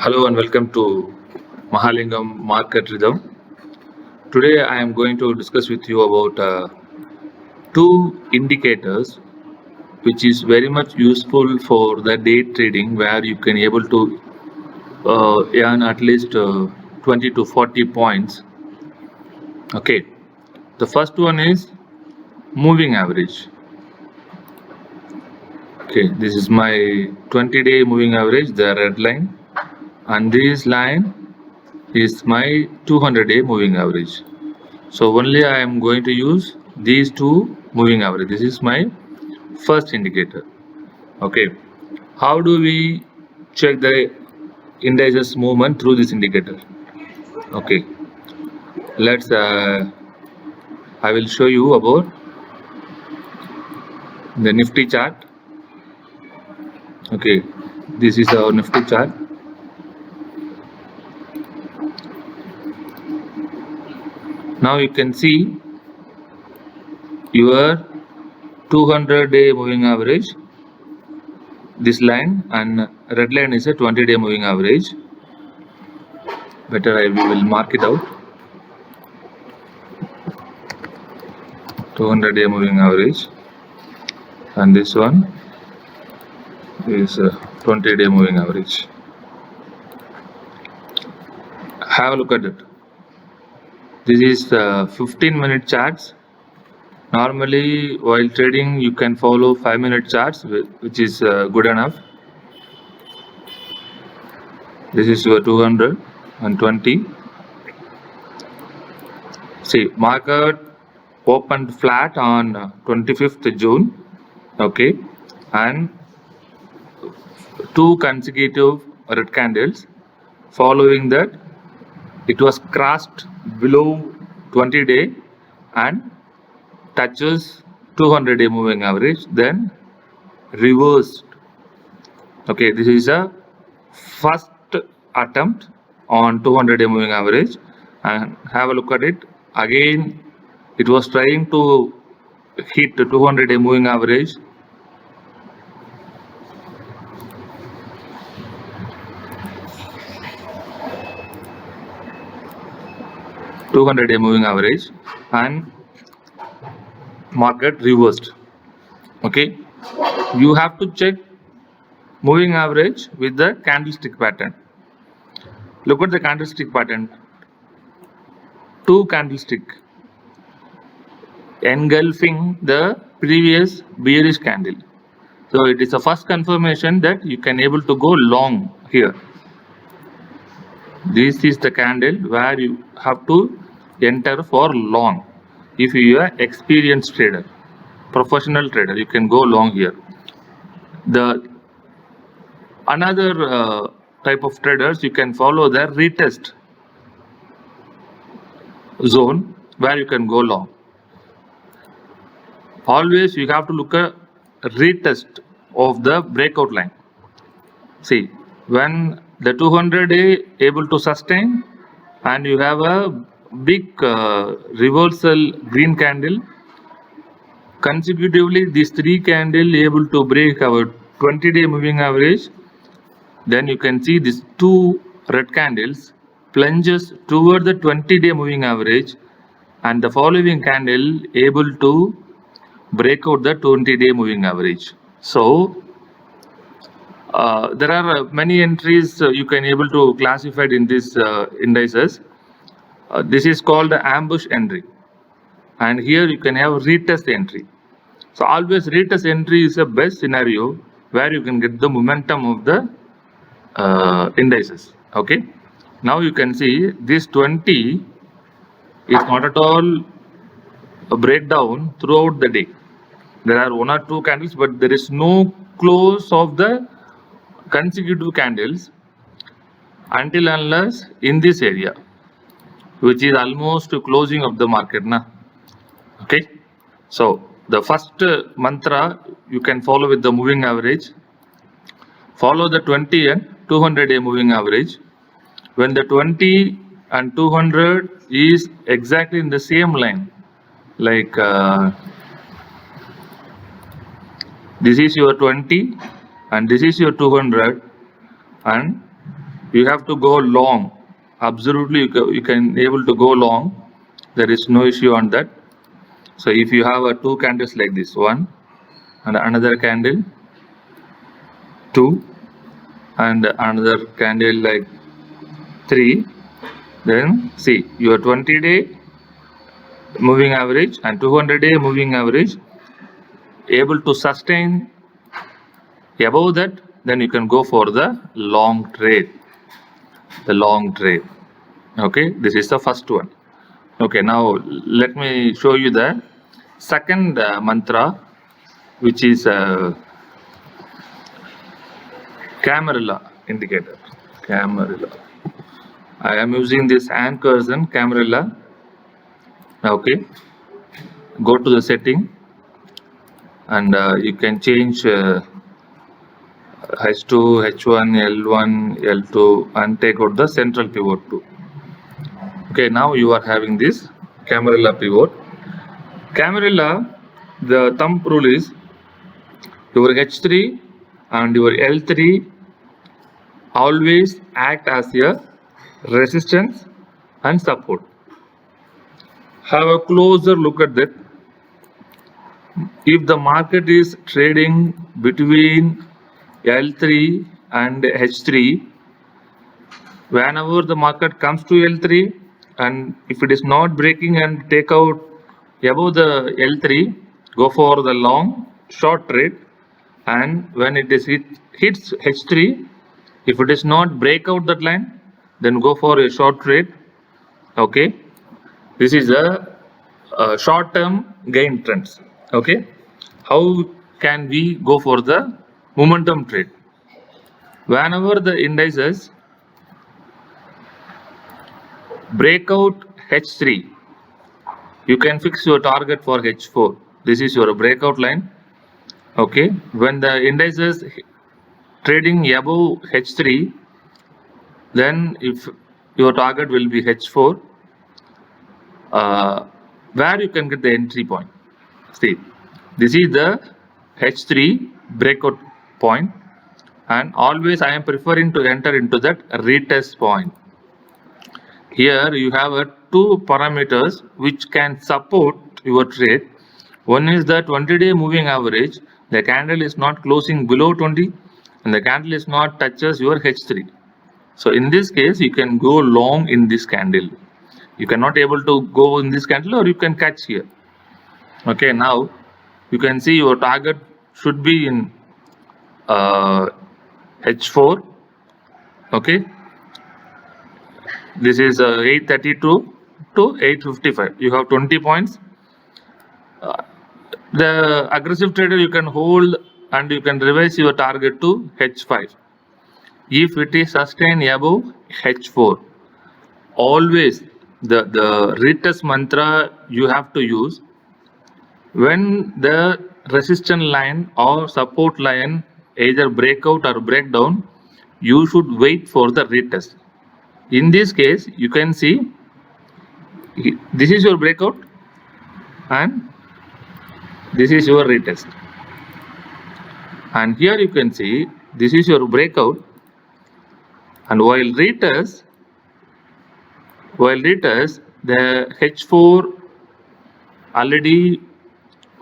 Hello and welcome to Mahalingam Market Rhythm. Today I am going to discuss with you about two indicators which is very much useful for the day trading, where you can able to earn at least 20 to 40 points. Okay, the first one is moving average. Okay, this is my 20-day moving average, the red line, and this line is my 200-day moving average. So only I am going to use these two moving average. This is my first indicator. Okay, how do we check the indices movement through this indicator? Okay, let's I will show you about the Nifty chart. Okay, this is our Nifty chart. Now you can see your 200-day moving average, this line, and red line is a 20-day moving average. Better I will mark it out. 200-day moving average, and this one is a 20-day moving average. Have a look at it. This is 15-minute charts. Normally while trading you can follow 5-minute charts, which is good enough. This is your 220. See, market opened flat on 25th June. Okay, and two consecutive red candles. Following that, it was crossed below 20-day and touches 200-day moving average, then reversed. Okay, this is a first attempt on 200-day moving average, and have a look at it. Again, it was trying to hit the 200-day moving average. $200-day moving average, and market reversed. Okay, you have to check moving average with the candlestick pattern. Look at the candlestick pattern. Two candlestick engulfing the previous bearish candle. So it is a first confirmation that you can able to go long here. This is the candle where you have to enter for long. If you are experienced trader, professional trader, you can go long here. The another type of traders, you can follow the retest zone where you can go long. Always you have to look at retest of the breakout line. See, when the 200-day able to sustain and you have a big reversal green candle, consecutively these three candle able to break our 20-day moving average, then you can see these two red candles plunges toward the 20-day moving average, and the following candle able to break out the 20-day moving average. So there are many entries you can able to classify in this indices. This is called the ambush entry, and here you can have retest entry. So always retest entry is the best scenario where you can get the momentum of the indices. Okay, now you can see this 20 is not at all a breakdown throughout the day. There are one or two candles, but there is no close of the consecutive candles until unless in this area, which is almost closing of the market now. Okay, so the first mantra you can follow with the moving average. Follow the 20 and 200-day moving average. When the 20 and 200 is exactly in the same line, like this is your 20 and this is your 200, and you have to go long. Absolutely, you can able to go long. There is no issue on that. So if you have two candles like this, one and another candle, two, and another candle like three, then see your 20-day moving average and 200-day moving average able to sustain above that, then you can go for the long trade. Okay, this is the first one. Okay, now let me show you the second mantra, which is Camarilla indicator. Camarilla. I am using this anchors and Camarilla. Okay, go to the setting and you can change H2, H1, L1, L2 and take out the central pivot too. Okay, now you are having this Camarilla pivot. Camarilla, the thumb rule is your H3 and your L3 always act as a resistance and support. Have a closer look at that. If the market is trading between L3 and H3, whenever the market comes to L3 and if it is not breaking and take out above the L3, go for the long short trade, and when it is hits H3, if it is not break out that line, then go for a short trade. Okay, this is a short term gain trends. Okay, how can we go for the momentum trade? Whenever the indices break out H3, you can fix your target for H4. This is your breakout line. Okay, when the indices trading above H3, then if your target will be H4, where you can get the entry point. See, this is the H3 breakout point, and always I am preferring to enter into that retest point. Here you have two parameters which can support your trade. One is the 20-day moving average. The candle is not closing below 20 and the candle is not touches your H3. So in this case, you can go long in this candle. You cannot able to go in this candle, or you can catch here. Okay, now you can see your target should be in H4. Okay, this is 832 to 855. You have 20 points. The aggressive trader, you can hold and you can revise your target to H5. If it is sustained above H4, always the retest mantra you have to use. When the resistance line or support line either breakout or breakdown, you should wait for the retest. In this case, you can see this is your breakout and this is your retest. And here you can see this is your breakout, and while retest the H4 already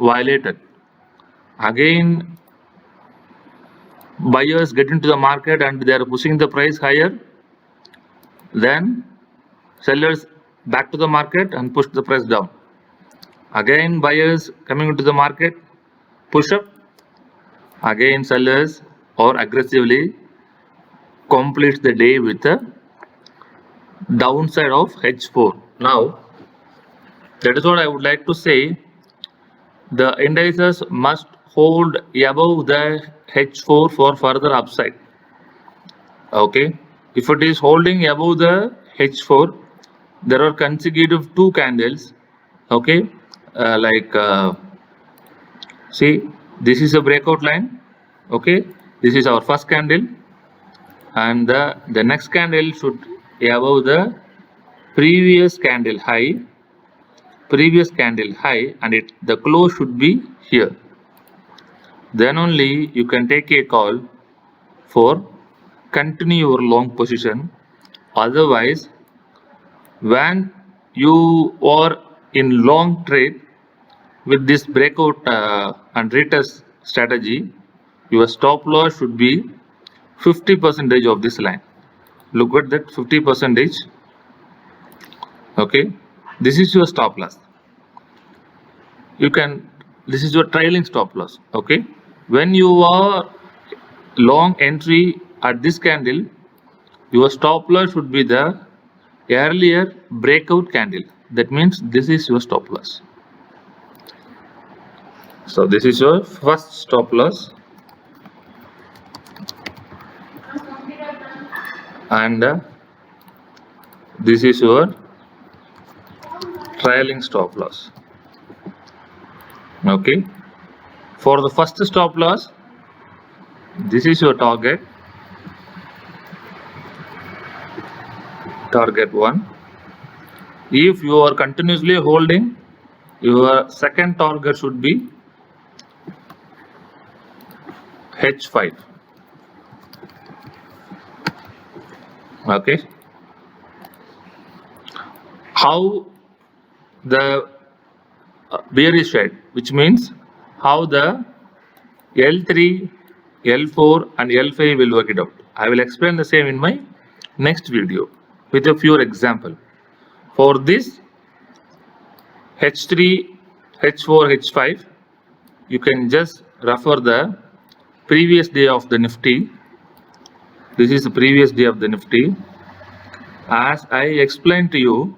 violated. Again, buyers get into the market and they are pushing the price higher. Then sellers back to the market and push the price down. Again, buyers coming into the market, push up. Again, sellers or aggressively complete the day with a downside of H4. Now, that is what I would like to say. The indices must hold above the H4 for further upside. Okay, if it is holding above the H4, there are consecutive two candles. Okay, see, this is a breakout line. Okay, this is our first candle, and the next candle should be above the previous candle high, and the close should be here. Then only you can take a call for continue your long position. Otherwise, when you are in long trade with this breakout and retest strategy, your stop loss should be 50% of this line. Look at that 50%. Okay, this is your stop loss. This is your trailing stop loss. Okay, when you are long entry at this candle, your stop loss should be the earlier breakout candle. That means this is your stop loss. So this is your first stop loss, and this is your trailing stop loss. Okay, for the first stop loss, this is your target 1. If you are continuously holding, your second target should be H5. Okay, how the bearish side, which means how the L3, L4 and L5 will work it out. I will explain the same in my next video with a few example. For this H3, H4, H5, you can just refer the previous day of the Nifty. This is the previous day of the Nifty. As I explained to you,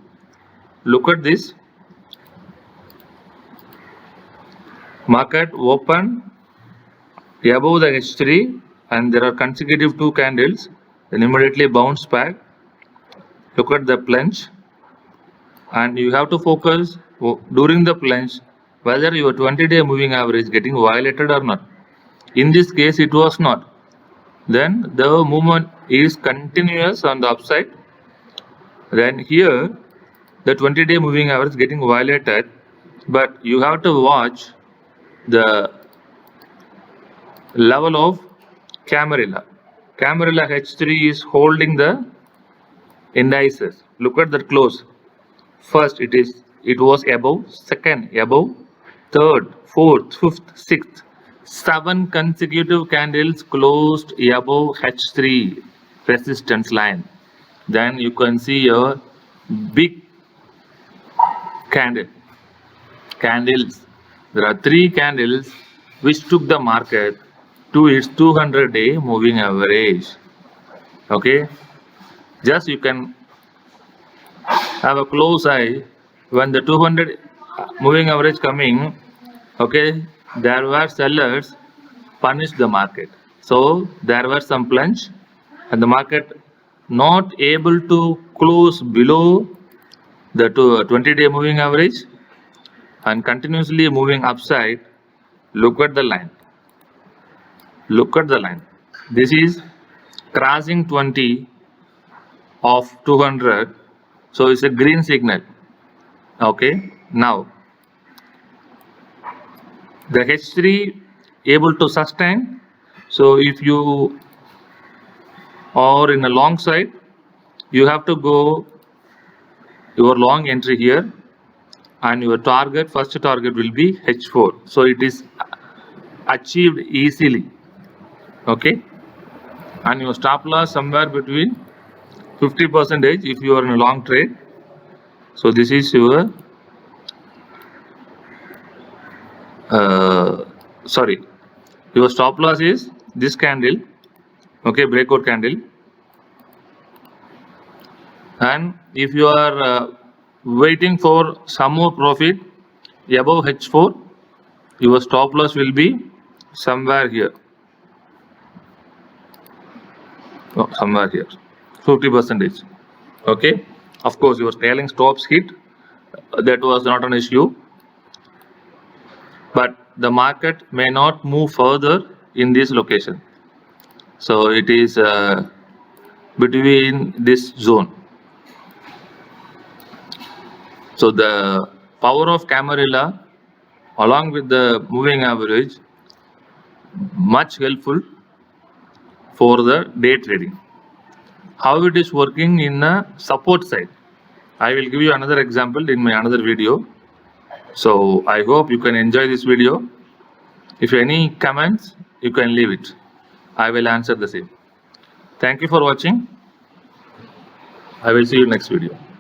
look at this. Market open above the H3 and there are consecutive 2 candles, then immediately bounce back. Look at the plunge, and you have to focus during the plunge whether your 20-day moving average getting violated or not. In this case, it was not. Then the movement is continuous on the upside. Then here the 20-day moving average getting violated, but you have to watch the level of Camarilla. Camarilla H3 is holding the indices. Look at the close. First it was above, second above, third, fourth, fifth, sixth. 7 consecutive candles closed above H3 resistance line. Then you can see a big candles. There are 3 candles which took the market to its 200-day moving average. Okay, just you can have a close eye when the 200 moving average coming. Okay, there were sellers punished the market, so there were some plunge and the market not able to close below the 20-day moving average and continuously moving upside. Look at the line. Look at the line. This is crossing 20 of 200, so it's a green signal. Okay, now the H3 able to sustain. So if you are in a long side, you have to go your long entry here, and your target, first target will be H4. So it is achieved easily. Okay, and your stop loss somewhere between 50% if you are in a long trade. So this is your your stop loss is this candle. Okay, breakout candle. And if you are waiting for some more profit above H4, your stop loss will be somewhere here. Somewhere here, 50%. Okay, of course your trailing stops hit, that was not an issue, but the market may not move further in this location. So it is between this zone. So the power of Camarilla along with the moving average much helpful for the day trading. how it is working in a support side. I will give you another example in my another video. So I hope you can enjoy this video. If any comments, you can leave it. I will answer the same. Thank you for watching. I will see you next video.